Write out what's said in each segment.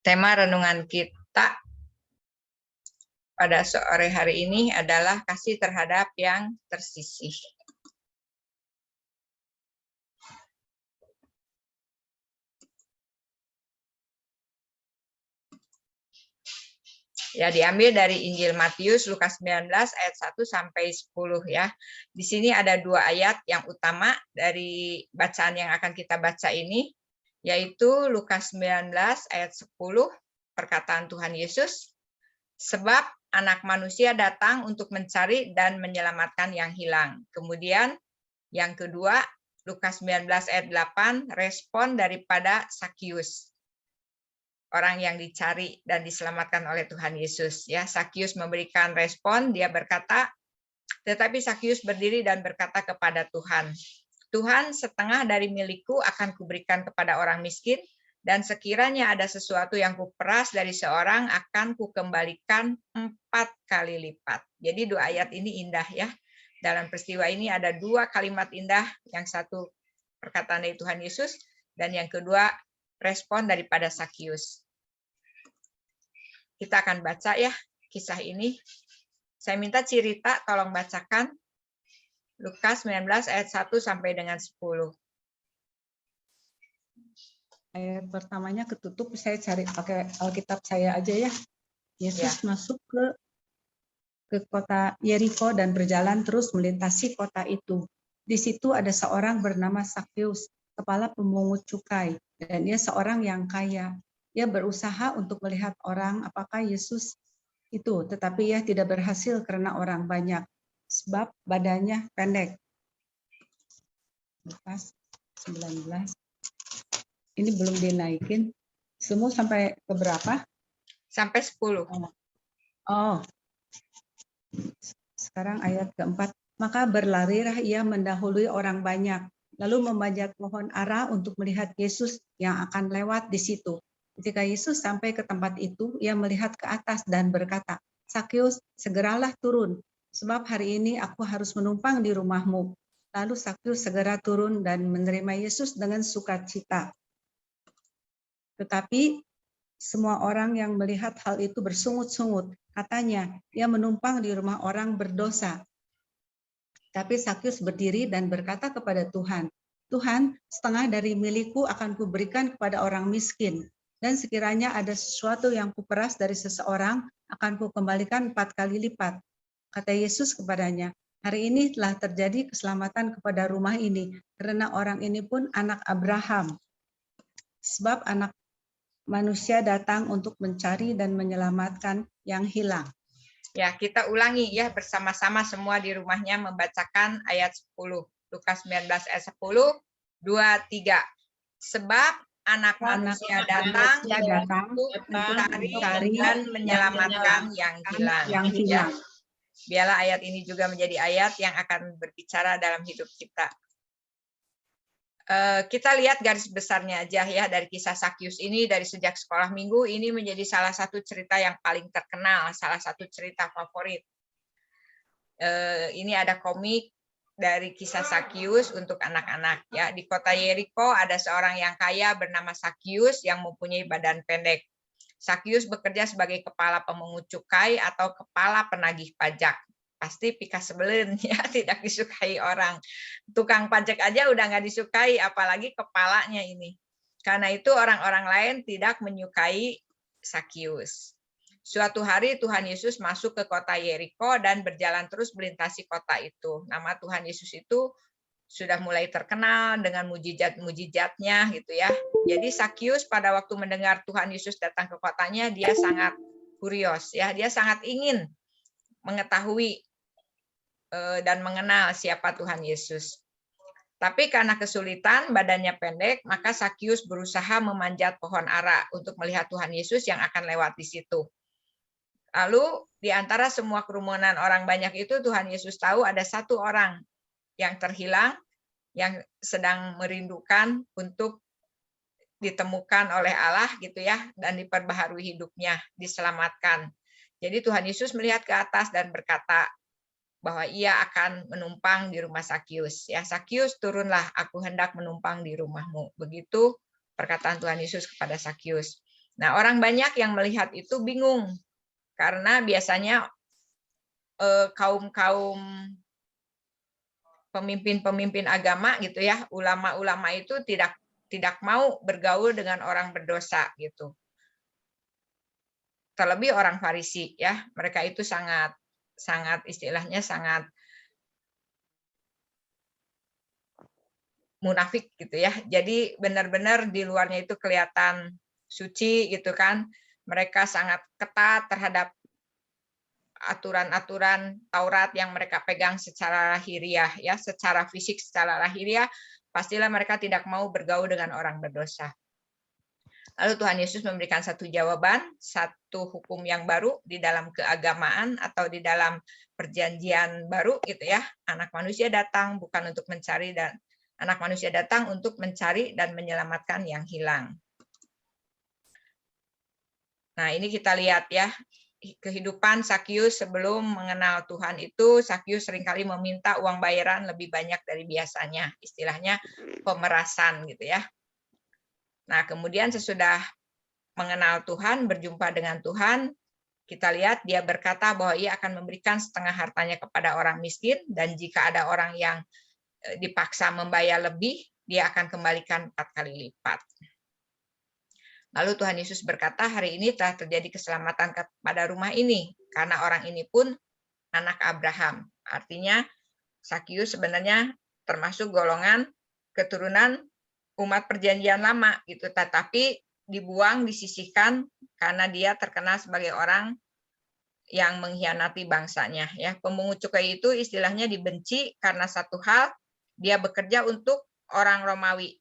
Tema renungan kita pada sore hari ini adalah kasih terhadap yang tersisih. Ya, diambil dari Injil Matius, Lukas 19 ayat 1 sampai 10 ya. Di sini ada dua ayat yang utama dari bacaan yang akan kita baca ini, yaitu Lukas 19 ayat 10, perkataan Tuhan Yesus, sebab anak manusia datang untuk mencari dan menyelamatkan yang hilang. Kemudian yang kedua, Lukas 19 ayat 8, respon daripada Sakius, orang yang dicari dan diselamatkan oleh Tuhan Yesus. Ya, Sakius memberikan respon, dia berkata, tetapi Sakius berdiri dan berkata kepada Tuhan, Tuhan, setengah dari milikku akan kuberikan kepada orang miskin, dan sekiranya ada sesuatu yang kuperas dari seorang, akan kukembalikan 4 kali lipat. Jadi dua ayat ini indah ya. Dalam peristiwa ini ada dua kalimat indah, yang satu perkataan dari Tuhan Yesus, dan yang kedua respon daripada Sakius. Kita akan baca ya kisah ini. Saya minta Cirita tolong bacakan Lukas 19 ayat 1 sampai dengan 10. Ayat pertamanya ketutup, saya cari pakai Alkitab saya aja ya. Yesus masuk ke kota Yeriko dan berjalan terus melintasi kota itu. Di situ ada seorang bernama Sakius, kepala pemungut cukai, dan dia seorang yang kaya. Dia berusaha untuk melihat orang apakah Yesus itu, tetapi ia tidak berhasil karena orang banyak, sebab badannya pendek. Lukas 19. Ini belum dinaikin. Semua sampai ke berapa? Sampai 10. Oh. Sekarang ayat keempat. Maka berlarilah ia mendahului orang banyak, lalu memanjat pohon ara untuk melihat Yesus yang akan lewat di situ. Ketika Yesus sampai ke tempat itu, ia melihat ke atas dan berkata, Sakius, segeralah turun, sebab hari ini aku harus menumpang di rumahmu. Lalu Sakius segera turun dan menerima Yesus dengan sukacita. Tetapi semua orang yang melihat hal itu bersungut-sungut. Katanya, ia menumpang di rumah orang berdosa. Tapi Sakius berdiri dan berkata kepada Tuhan, Tuhan, setengah dari milikku akan kuberikan kepada orang miskin. Dan sekiranya ada sesuatu yang kuperas dari seseorang, akan kukembalikan 4 kali lipat. Kata Yesus kepadanya, hari ini telah terjadi keselamatan kepada rumah ini, karena orang ini pun anak Abraham. Sebab anak manusia datang untuk mencari dan menyelamatkan yang hilang. Ya, kita ulangi ya bersama-sama semua di rumahnya membacakan ayat 10. Lukas 19 ayat 10, 2, 3. Sebab anak manusia datang untuk mencari dan menyelamatkan yang hilang. Ya. Biarlah ayat ini juga menjadi ayat yang akan berbicara dalam hidup kita. Kita lihat garis besarnya aja ya dari kisah Sakius ini, dari sejak sekolah minggu ini menjadi salah satu cerita yang paling terkenal, salah satu cerita favorit. Ini ada komik dari kisah Sakius untuk anak-anak ya. Di kota Yeriko ada seorang yang kaya bernama Sakius yang mempunyai badan pendek. Sakius bekerja sebagai kepala pemungut cukai atau kepala penagih pajak. Pasti pika sebelen ya, tidak disukai orang. Tukang pajak aja udah nggak disukai, apalagi kepalanya ini. Karena itu orang-orang lain tidak menyukai Sakius. Suatu hari Tuhan Yesus masuk ke kota Yeriko dan berjalan terus melintasi kota itu. Nama Tuhan Yesus itu sudah mulai terkenal dengan mujizat-mujizatnya gitu ya. Jadi Sakius pada waktu mendengar Tuhan Yesus datang ke kotanya, dia sangat kurios ya, dia sangat ingin mengetahui dan mengenal siapa Tuhan Yesus. Tapi karena kesulitan, badannya pendek, maka Sakius berusaha memanjat pohon ara untuk melihat Tuhan Yesus yang akan lewat di situ. Lalu di antara semua kerumunan orang banyak itu, Tuhan Yesus tahu ada satu orang yang terhilang, yang sedang merindukan untuk ditemukan oleh Allah gitu ya, dan diperbaharui hidupnya, diselamatkan. Jadi Tuhan Yesus melihat ke atas dan berkata bahwa ia akan menumpang di rumah Sakius. Ya, Sakius, turunlah, aku hendak menumpang di rumahmu. Begitu perkataan Tuhan Yesus kepada Sakius. Nah, orang banyak yang melihat itu bingung karena biasanya kaum-kaum pemimpin-pemimpin agama gitu ya, ulama-ulama itu tidak mau bergaul dengan orang berdosa gitu. Terlebih orang Farisi ya, mereka itu sangat istilahnya sangat munafik gitu ya. Jadi benar-benar di luarnya itu kelihatan suci gitu kan. Mereka sangat ketat terhadap aturan-aturan Taurat yang mereka pegang secara lahiriah ya, secara fisik, secara lahiriah, pastilah mereka tidak mau bergaul dengan orang berdosa. Lalu Tuhan Yesus memberikan satu jawaban, satu hukum yang baru di dalam keagamaan atau di dalam perjanjian baru gitu ya. Anak manusia datang bukan untuk mencari dan anak manusia datang untuk mencari dan menyelamatkan yang hilang. Nah, ini kita lihat ya, kehidupan Sakyus sebelum mengenal Tuhan itu, Sakyus seringkali meminta uang bayaran lebih banyak dari biasanya. Istilahnya pemerasan gitu ya. Nah, kemudian sesudah mengenal Tuhan, berjumpa dengan Tuhan, kita lihat dia berkata bahwa ia akan memberikan setengah hartanya kepada orang miskin, dan jika ada orang yang dipaksa membayar lebih, dia akan kembalikan 4 kali lipat. Lalu Tuhan Yesus berkata, hari ini telah terjadi keselamatan kepada rumah ini, karena orang ini pun anak Abraham. Artinya, Sakyus sebenarnya termasuk golongan keturunan umat perjanjian lama, gitu. Tetapi dibuang, disisihkan, karena dia terkenal sebagai orang yang mengkhianati bangsanya. Ya, pemungut cukai itu istilahnya dibenci karena satu hal, dia bekerja untuk orang Romawi.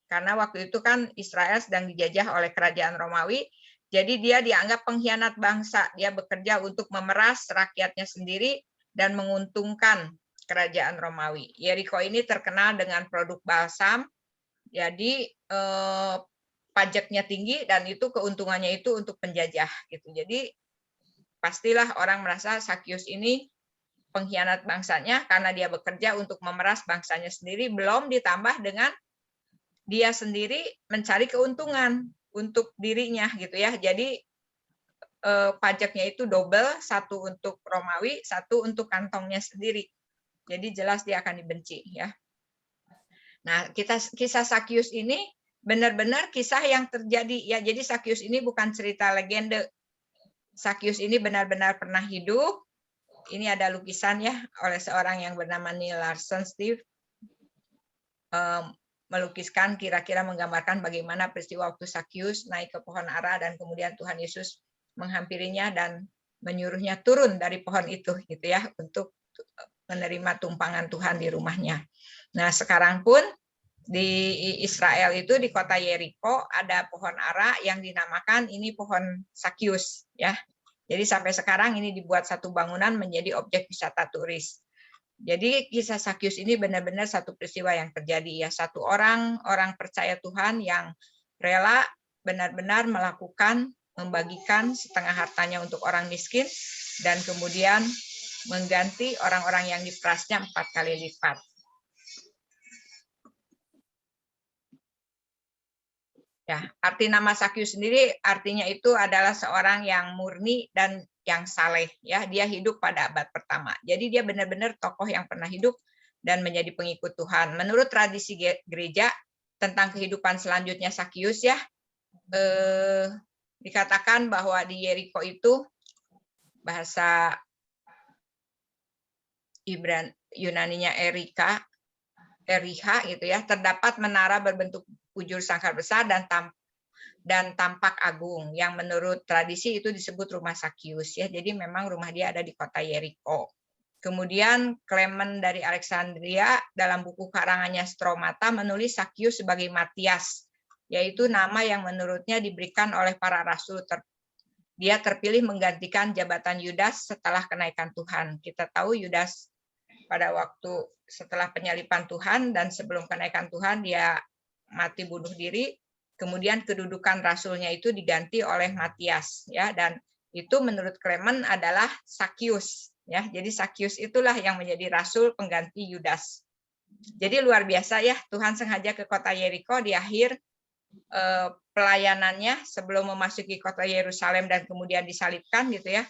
Karena waktu itu kan Israel sedang dijajah oleh kerajaan Romawi, jadi dia dianggap pengkhianat bangsa. Dia bekerja untuk memeras rakyatnya sendiri dan menguntungkan kerajaan Romawi. Yeriko ini terkenal dengan produk balsam, jadi pajaknya tinggi dan itu keuntungannya itu untuk penjajah gitu. Jadi pastilah orang merasa Sakyus ini pengkhianat bangsanya karena dia bekerja untuk memeras bangsanya sendiri, belum ditambah dengan dia sendiri mencari keuntungan untuk dirinya gitu ya. Jadi pajaknya itu double, satu untuk Romawi, satu untuk kantongnya sendiri. Jadi jelas dia akan dibenci ya. Nah, kisah Sakyus ini benar-benar kisah yang terjadi ya. Jadi Sakyus ini bukan cerita legende. Sakyus ini benar-benar pernah hidup. Ini ada lukisan ya oleh seorang yang bernama Neil Larson Steve. Melukiskan kira-kira menggambarkan bagaimana peristiwa waktu Sakyus naik ke pohon ara dan kemudian Tuhan Yesus menghampirinya dan menyuruhnya turun dari pohon itu gitu ya untuk menerima tumpangan Tuhan di rumahnya. Nah, sekarang pun di Israel itu di kota Yeriko ada pohon ara yang dinamakan ini pohon Sakyus ya. Jadi sampai sekarang ini dibuat satu bangunan menjadi objek wisata turis. Jadi kisah Sakyus ini benar-benar satu peristiwa yang terjadi ya, satu orang percaya Tuhan yang rela benar-benar melakukan membagikan setengah hartanya untuk orang miskin dan kemudian mengganti orang-orang yang diperasnya 4 kali lipat. Ya, arti nama Sakyus sendiri artinya itu adalah seorang yang murni dan yang saleh ya, dia hidup pada abad pertama. Jadi dia benar-benar tokoh yang pernah hidup dan menjadi pengikut Tuhan. Menurut tradisi gereja tentang kehidupan selanjutnya Sakyus ya, dikatakan bahwa di Yeriko itu bahasa Yunaninya Eriha gitu ya, terdapat menara berbentuk bujur sangkar besar dan tampak agung yang menurut tradisi itu disebut rumah Sakyus ya. Jadi memang rumah dia ada di kota Yeriko. Kemudian Clement dari Alexandria dalam buku karangannya Stromata menulis Sakyus sebagai Matias, yaitu nama yang menurutnya diberikan oleh para rasul. Dia terpilih menggantikan jabatan Yudas setelah kenaikan Tuhan. Kita tahu Yudas pada waktu setelah penyalipan Tuhan dan sebelum kenaikan Tuhan dia mati bunuh diri. Kemudian kedudukan rasulnya itu diganti oleh Matias ya, dan itu menurut Clement adalah Sakyus ya. Jadi Sakyus itulah yang menjadi rasul pengganti Yudas. Jadi luar biasa ya, Tuhan sengaja ke kota Yeriko di akhir pelayanannya sebelum memasuki kota Yerusalem dan kemudian disalibkan gitu ya.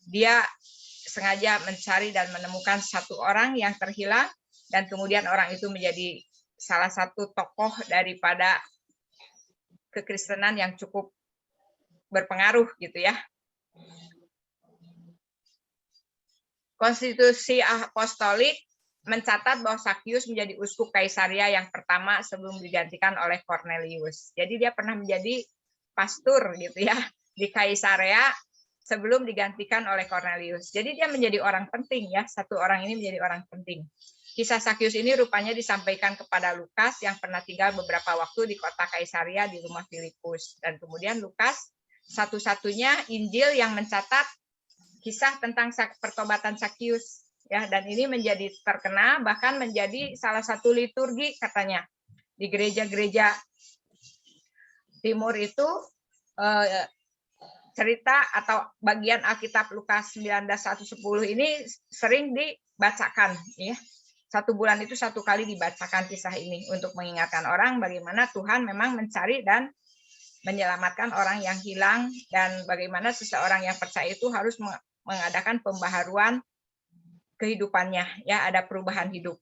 Dia sengaja mencari dan menemukan satu orang yang terhilang dan kemudian orang itu menjadi salah satu tokoh daripada kekristenan yang cukup berpengaruh gitu ya. Konstitusi Apostolik mencatat bahwa Sakyus menjadi uskup Kaisaria yang pertama sebelum digantikan oleh Cornelius. Jadi dia pernah menjadi pastor gitu ya di Kaisaria sebelum digantikan oleh Cornelius. Jadi dia menjadi orang penting ya, satu orang ini menjadi orang penting. Kisah Sakyus ini rupanya disampaikan kepada Lukas yang pernah tinggal beberapa waktu di kota Kaisaria di rumah Filipus. Dan kemudian Lukas satu-satunya Injil yang mencatat kisah tentang pertobatan Sakyus ya, dan ini menjadi terkenal bahkan menjadi salah satu liturgi katanya di gereja-gereja timur itu. Cerita atau bagian Alkitab Lukas 19:1-10 ini sering dibacakan ya. 1 bulan itu 1 kali dibacakan kisah ini untuk mengingatkan orang bagaimana Tuhan memang mencari dan menyelamatkan orang yang hilang, dan bagaimana seseorang yang percaya itu harus mengadakan pembaharuan kehidupannya ya, ada perubahan hidup.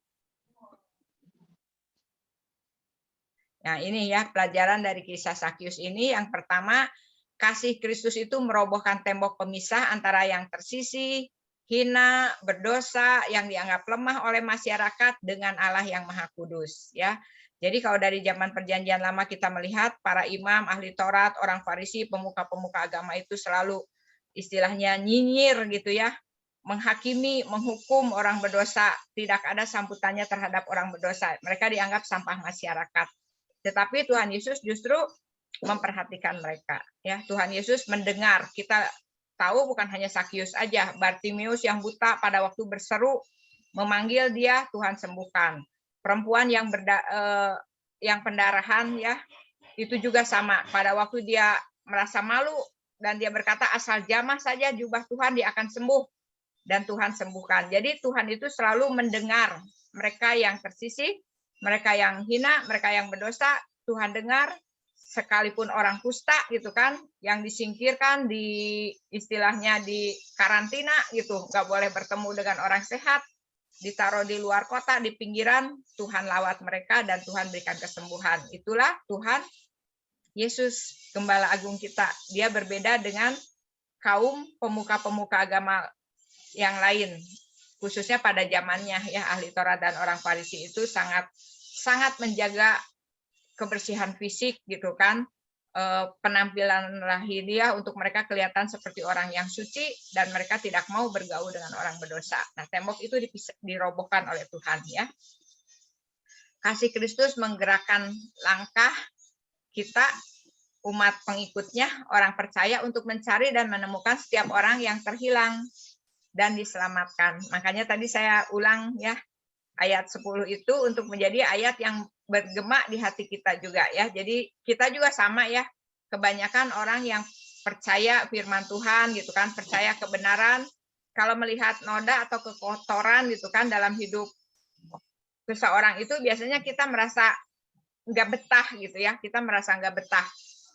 Nah, ini ya pelajaran dari kisah Sakyus ini. Yang pertama, kasih Kristus itu merobohkan tembok pemisah antara yang tersisih, hina, berdosa, yang dianggap lemah oleh masyarakat dengan Allah yang Maha Kudus ya. Jadi kalau dari zaman Perjanjian Lama kita melihat para imam, ahli Taurat, orang Farisi, pemuka-pemuka agama itu selalu istilahnya nyinyir gitu ya, menghakimi, menghukum orang berdosa, tidak ada sambutannya terhadap orang berdosa. Mereka dianggap sampah masyarakat. Tetapi Tuhan Yesus justru memperhatikan mereka ya. Tuhan Yesus mendengar. Kita tahu bukan hanya Sakyus aja, Bartimeus yang buta pada waktu berseru memanggil dia, Tuhan sembuhkan. Perempuan yang yang pendarahan ya, itu juga sama. Pada waktu dia merasa malu dan dia berkata asal jamah saja jubah Tuhan dia akan sembuh, dan Tuhan sembuhkan. Jadi Tuhan itu selalu mendengar mereka yang tersisih, mereka yang hina, mereka yang berdosa, Tuhan dengar. Sekalipun orang kusta gitu kan, yang disingkirkan, di istilahnya di karantina gitu, nggak boleh bertemu dengan orang sehat, ditaruh di luar kota, di pinggiran, Tuhan lawat mereka dan Tuhan berikan kesembuhan. Itulah Tuhan Yesus, Gembala Agung kita. Dia berbeda dengan kaum pemuka-pemuka agama yang lain, khususnya pada zamannya ya, ahli Taurat dan orang Farisi itu sangat menjaga kebersihan fisik gitu kan, penampilan lahiriah untuk mereka kelihatan seperti orang yang suci, dan mereka tidak mau bergaul dengan orang berdosa. Nah, tembok itu dirobohkan oleh Tuhan ya. Kasih Kristus menggerakkan langkah kita, umat pengikutnya, orang percaya, untuk mencari dan menemukan setiap orang yang terhilang dan diselamatkan. Makanya tadi saya ulang ya, ayat 10 itu untuk menjadi ayat yang bergema di hati kita juga ya. Jadi kita juga sama ya. Kebanyakan orang yang percaya firman Tuhan gitu kan, percaya kebenaran, kalau melihat noda atau kekotoran gitu kan dalam hidup seseorang itu biasanya kita merasa nggak betah gitu ya. Kita merasa nggak betah.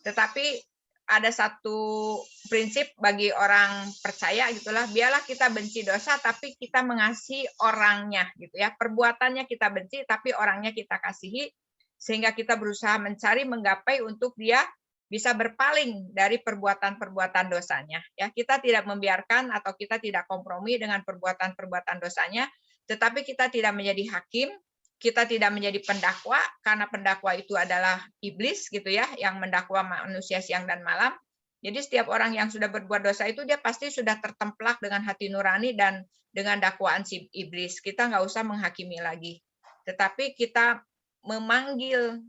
Tetapi ada satu prinsip bagi orang percaya gitulah, biarlah kita benci dosa tapi kita mengasihi orangnya gitu ya. Perbuatannya kita benci tapi orangnya kita kasihi, sehingga kita berusaha mencari, menggapai untuk dia bisa berpaling dari perbuatan-perbuatan dosanya ya. Kita tidak membiarkan atau kita tidak kompromi dengan perbuatan-perbuatan dosanya, tetapi kita tidak menjadi hakim. Kita tidak menjadi pendakwa, karena pendakwa itu adalah iblis gitu ya, yang mendakwa manusia siang dan malam. Jadi setiap orang yang sudah berbuat dosa itu dia pasti sudah tertemplak dengan hati nurani dan dengan dakwaan si iblis. Kita nggak usah menghakimi lagi, tetapi kita memanggil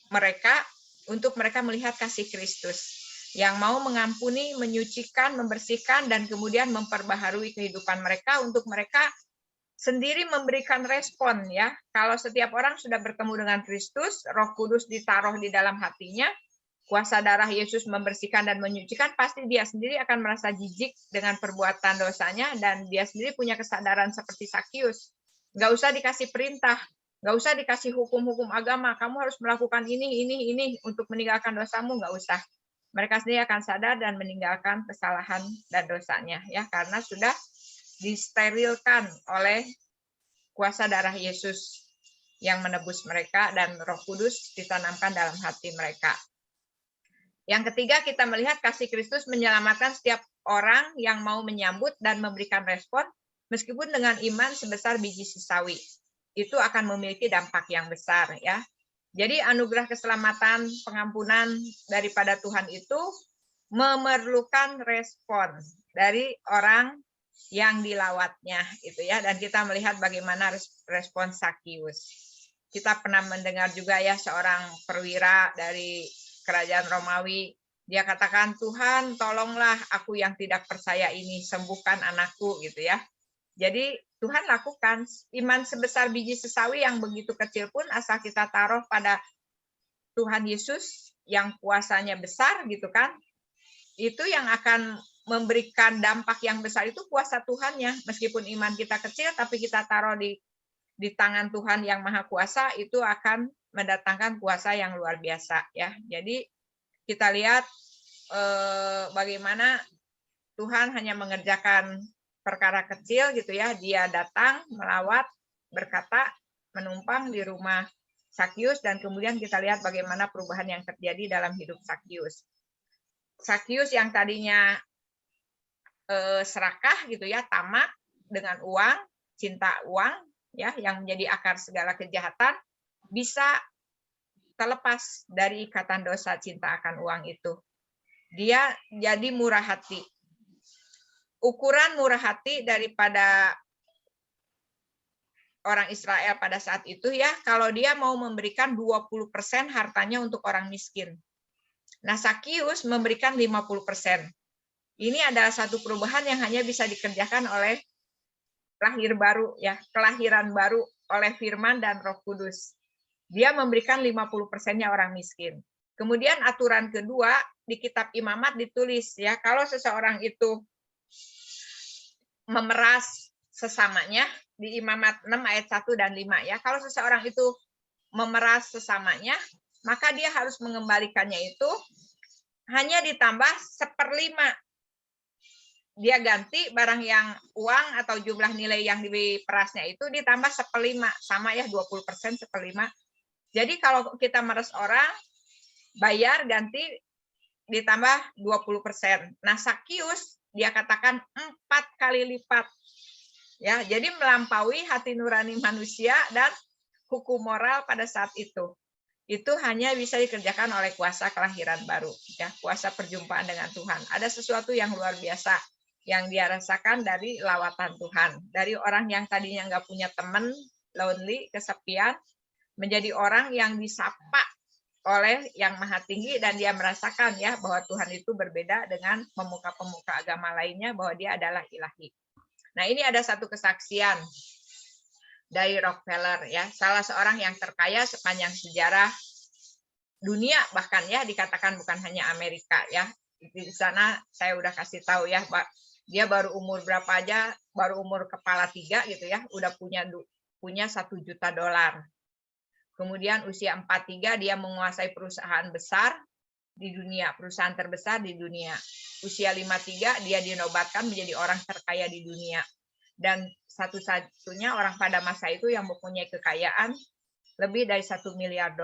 mereka untuk mereka melihat kasih Kristus yang mau mengampuni, menyucikan, membersihkan, dan kemudian memperbaharui kehidupan mereka untuk mereka sendiri memberikan respon ya. Kalau setiap orang sudah bertemu dengan Kristus, Roh Kudus ditaruh di dalam hatinya, kuasa darah Yesus membersihkan dan menyucikan, pasti dia sendiri akan merasa jijik dengan perbuatan dosanya, dan dia sendiri punya kesadaran seperti Sakyus. Nggak usah dikasih perintah, Nggak usah dikasih hukum-hukum agama, kamu harus melakukan ini untuk meninggalkan dosamu, nggak usah. Mereka sendiri akan sadar dan meninggalkan kesalahan dan dosanya, ya, karena sudah disterilkan oleh kuasa darah Yesus yang menebus mereka dan Roh Kudus ditanamkan dalam hati mereka. Yang ketiga, kita melihat kasih Kristus menyelamatkan setiap orang yang mau menyambut dan memberikan respon meskipun dengan iman sebesar biji sesawi. Itu akan memiliki dampak yang besar, ya. Jadi anugerah keselamatan, pengampunan daripada Tuhan itu memerlukan respon dari orang yang dilawatnya, gitu ya. Dan kita melihat bagaimana respon Sakius. Kita pernah mendengar juga ya seorang perwira dari kerajaan Romawi, dia katakan, Tuhan tolonglah aku yang tidak percaya ini, sembuhkan anakku, gitu ya. Jadi Tuhan lakukan iman sebesar biji sesawi yang begitu kecil pun asal kita taruh pada Tuhan Yesus yang kuasanya besar, gitu kan. Itu yang akan memberikan dampak yang besar, itu kuasa Tuhannya. Meskipun iman kita kecil tapi kita taruh di tangan Tuhan yang Maha Kuasa, itu akan mendatangkan kuasa yang luar biasa, ya. Jadi kita lihat bagaimana Tuhan hanya mengerjakan perkara kecil, gitu ya. Dia datang, melawat, berkata, menumpang di rumah Sakius, dan kemudian kita lihat bagaimana perubahan yang terjadi dalam hidup Sakius. Sakius yang tadinya serakah, gitu ya, tamak dengan uang, cinta uang, ya, yang menjadi akar segala kejahatan, bisa terlepas dari ikatan dosa cinta akan uang itu. Dia jadi murah hati. Ukuran murah hati daripada orang Israel pada saat itu, ya, kalau dia mau memberikan 20% hartanya untuk orang miskin. Nah, Sakius memberikan 50%. Ini adalah satu perubahan yang hanya bisa dikerjakan oleh lahir baru, ya, kelahiran baru oleh firman dan Roh Kudus. Dia memberikan 50%-nya orang miskin. Kemudian aturan kedua di kitab Imamat ditulis, ya, kalau seseorang itu memeras sesamanya, di Imamat 6 ayat 1 dan 5, ya. Kalau seseorang itu memeras sesamanya, maka dia harus mengembalikannya itu hanya ditambah 1/5. Dia ganti barang yang uang atau jumlah nilai yang diperasnya itu ditambah 1/5, sama ya, 20% 1/5. Jadi kalau kita meres orang, bayar ganti ditambah 20%. Nah, Sakius dia katakan 4 kali lipat. Ya, jadi melampaui hati nurani manusia dan hukum moral pada saat itu. Itu hanya bisa dikerjakan oleh kuasa kelahiran baru, ya, kuasa perjumpaan dengan Tuhan. Ada sesuatu yang luar biasa yang dia rasakan dari lawatan Tuhan. Dari orang yang tadinya nggak punya teman, lonely, kesepian, menjadi orang yang disapa oleh yang Maha Tinggi, dan dia merasakan, ya, bahwa Tuhan itu berbeda dengan pemuka-pemuka agama lainnya, bahwa dia adalah ilahi. Nah, ini ada satu kesaksian dari Rockefeller, ya, salah seorang yang terkaya sepanjang sejarah dunia, bahkan, ya, dikatakan bukan hanya Amerika, ya. Di sana saya udah kasih tahu, ya, Pak, dia baru umur berapa aja, baru umur kepala 3, gitu ya, udah punya $1 juta. Kemudian usia 43 dia menguasai perusahaan besar di dunia, perusahaan terbesar di dunia. Usia 53 dia dinobatkan menjadi orang terkaya di dunia. Dan satu-satunya orang pada masa itu yang mempunyai kekayaan lebih dari $1 miliar.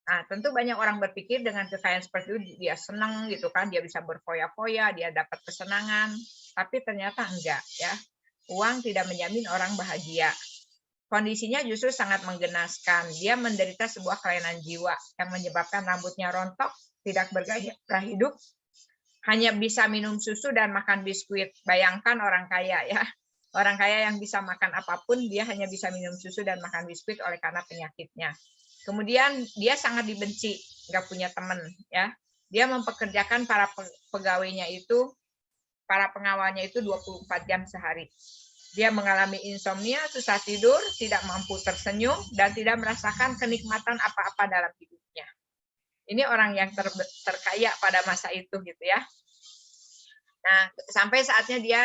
Nah, tentu banyak orang berpikir dengan kekayaan seperti itu dia senang, gitu kan, dia bisa berfoya-foya, dia dapat kesenangan, tapi ternyata enggak, ya. Uang tidak menjamin orang bahagia. Kondisinya justru sangat menggenaskan. Dia menderita sebuah kelainan jiwa yang menyebabkan rambutnya rontok, tidak bergairah hidup, hanya bisa minum susu dan makan biskuit. Bayangkan orang kaya, ya. Orang kaya yang bisa makan apapun, dia hanya bisa minum susu dan makan biskuit oleh karena penyakitnya. Kemudian dia sangat dibenci, nggak punya teman, ya. Dia mempekerjakan para pegawainya itu, para pengawalnya itu 24 jam sehari. Dia mengalami insomnia, susah tidur, tidak mampu tersenyum, dan tidak merasakan kenikmatan apa-apa dalam hidupnya. Ini orang yang terkaya pada masa itu, gitu ya. Nah, sampai saatnya dia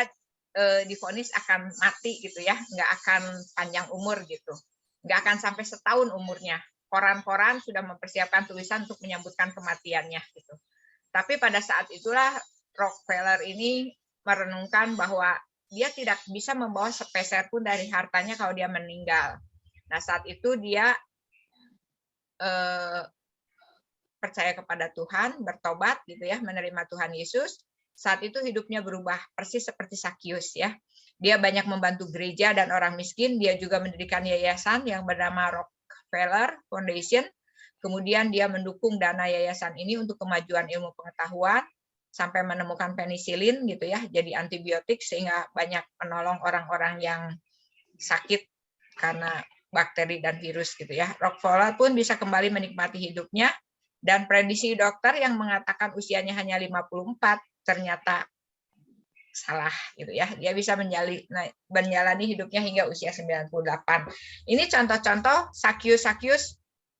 divonis akan mati gitu ya, nggak akan panjang umur gitu, nggak akan sampai setahun umurnya. Koran-koran sudah mempersiapkan tulisan untuk menyambutkan kematiannya gitu. Tapi pada saat itulah Rockefeller ini merenungkan bahwa dia tidak bisa membawa sepeser pun dari hartanya kalau dia meninggal. Nah saat itu dia percaya kepada Tuhan, bertobat gitu ya, menerima Tuhan Yesus. Saat itu hidupnya berubah persis seperti Sakyus ya. Dia banyak membantu gereja dan orang miskin. Dia juga mendirikan yayasan yang bernama Rockefeller Foundation. Kemudian dia mendukung dana yayasan ini untuk kemajuan ilmu pengetahuan sampai menemukan penisilin gitu ya, jadi antibiotik sehingga banyak menolong orang-orang yang sakit karena bakteri dan virus gitu ya. Rockefeller pun bisa kembali menikmati hidupnya. Dan prediksi dokter yang mengatakan usianya hanya 54 ternyata salah gitu ya. Dia bisa menjalani hidupnya hingga usia 98. Ini contoh-contoh Sakyus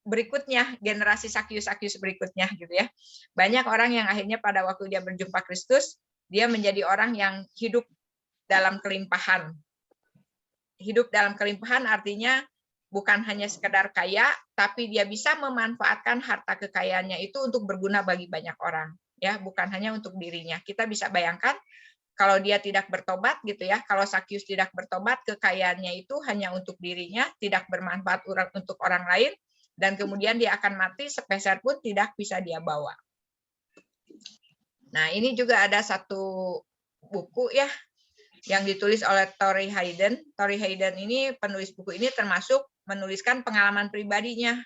berikutnya, generasi Sakyus berikutnya gitu ya. Banyak orang yang akhirnya pada waktu dia berjumpa Kristus, dia menjadi orang yang hidup dalam kelimpahan. Hidup dalam kelimpahan artinya bukan hanya sekedar kaya, tapi dia bisa memanfaatkan harta kekayaannya itu untuk berguna bagi banyak orang, ya, bukan hanya untuk dirinya. Kita bisa bayangkan kalau dia tidak bertobat gitu ya, kalau Sakyus tidak bertobat, kekayaannya itu hanya untuk dirinya, tidak bermanfaat untuk orang lain, dan kemudian dia akan mati sepeser pun tidak bisa dia bawa. Nah, ini juga ada satu buku ya yang ditulis oleh Tori Hayden. Tori Hayden ini penulis buku ini termasuk menuliskan pengalaman pribadinya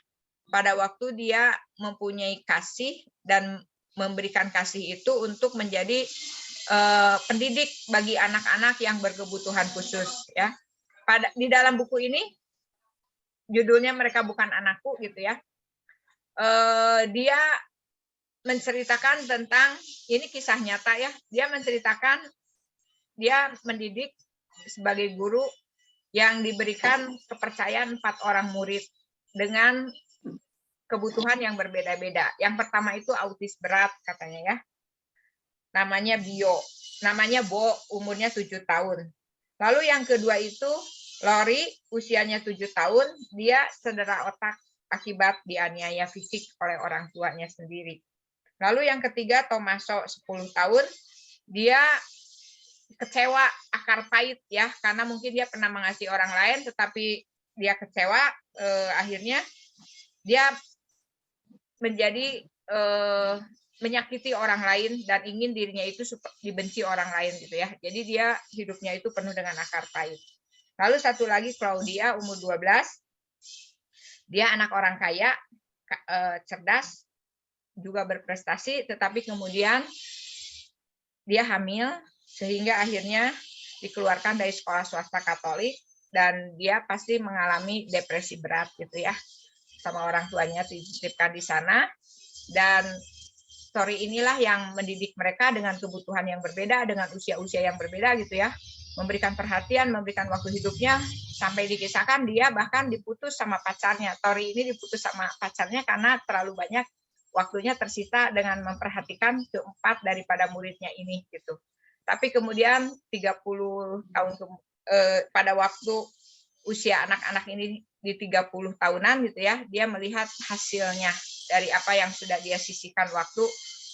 pada waktu dia mempunyai kasih dan memberikan kasih itu untuk menjadi pendidik bagi anak-anak yang berkebutuhan khusus ya. Di dalam buku ini judulnya Mereka Bukan Anakku gitu ya. Dia menceritakan tentang, ini kisah nyata ya. Dia menceritakan dia mendidik sebagai guru yang diberikan kepercayaan 4 orang murid dengan kebutuhan yang berbeda-beda. Yang pertama itu autis berat katanya ya. Namanya Bio. Namanya Bo, umurnya 7 tahun. Lalu yang kedua itu Lori, usianya 7 tahun. Dia cedera otak akibat dianiaya fisik oleh orang tuanya sendiri. Lalu yang ketiga Tomaso, 10 tahun. Dia kecewa, akar pahit ya, karena mungkin dia pernah mengasihi orang lain tetapi dia kecewa, akhirnya dia menjadi menyakiti orang lain dan ingin dirinya itu dibenci orang lain gitu ya. Jadi dia hidupnya itu penuh dengan akar pahit. Lalu satu lagi Claudia, umur 12. Dia anak orang kaya, cerdas, juga berprestasi, tetapi kemudian dia hamil sehingga akhirnya dikeluarkan dari sekolah swasta Katolik dan dia pasti mengalami depresi berat gitu ya, sama orang tuanya dititipkan di sana. Dan story inilah yang mendidik mereka dengan kebutuhan yang berbeda, dengan usia-usia yang berbeda gitu ya, memberikan perhatian, memberikan waktu hidupnya, sampai dikisahkan dia bahkan diputus sama pacarnya. Tori ini diputus sama pacarnya karena terlalu banyak waktunya tersita dengan memperhatikan keempat daripada muridnya ini gitu. Tapi kemudian 30 tahun pada waktu usia anak-anak ini di 30 tahunan gitu ya, dia melihat hasilnya dari apa yang sudah dia sisihkan waktu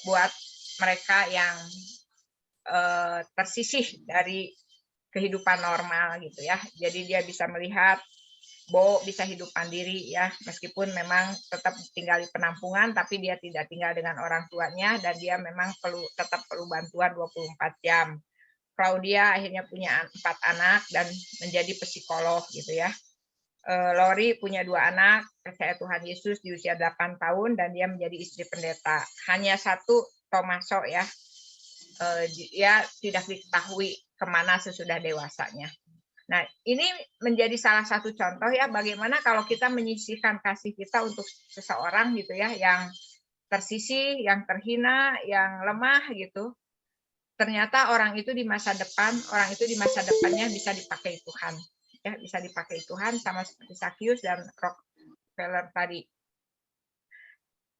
buat mereka yang tersisih dari kehidupan normal gitu ya. Jadi dia bisa melihat Bo bisa hidup mandiri ya, meskipun memang tetap tinggal di penampungan, tapi dia tidak tinggal dengan orang tuanya dan dia memang tetap perlu bantuan 24 jam. Claudia akhirnya punya 4 anak dan menjadi psikolog gitu ya. Lori punya 2 anak, percaya Tuhan Yesus di usia 8 tahun dan dia menjadi istri pendeta. Hanya satu Tomaso ya, dia tidak diketahui kemana sesudah dewasanya. Nah, ini menjadi salah satu contoh ya bagaimana kalau kita menyisihkan kasih kita untuk seseorang gitu ya, yang tersisih, yang terhina, yang lemah gitu. Ternyata orang itu di masa depannya bisa dipakai Tuhan. Ya, bisa dipakai Tuhan sama seperti Sakyus dan Rockefeller tadi.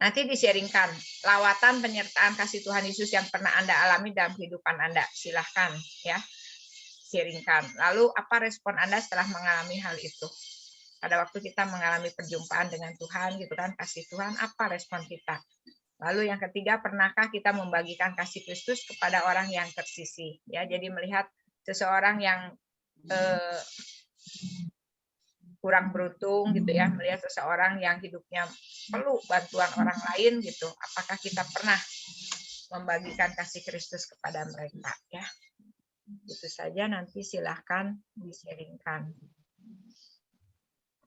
Nanti di-sharingkan lawatan penyertaan kasih Tuhan Yesus yang pernah Anda alami dalam kehidupan Anda. Silahkan ya. sharingkan. Lalu apa respon Anda setelah mengalami hal itu? Pada waktu kita mengalami perjumpaan dengan Tuhan, gitu kan, kasih Tuhan, apa respon kita? Lalu yang ketiga, pernahkah kita membagikan kasih Kristus kepada orang yang tersisih? Ya, jadi melihat seseorang yang kurang beruntung gitu ya, melihat seseorang yang hidupnya perlu bantuan orang lain gitu, apakah kita pernah membagikan kasih Kristus kepada mereka ya? Itu saja, nanti silahkan di-sharingkan.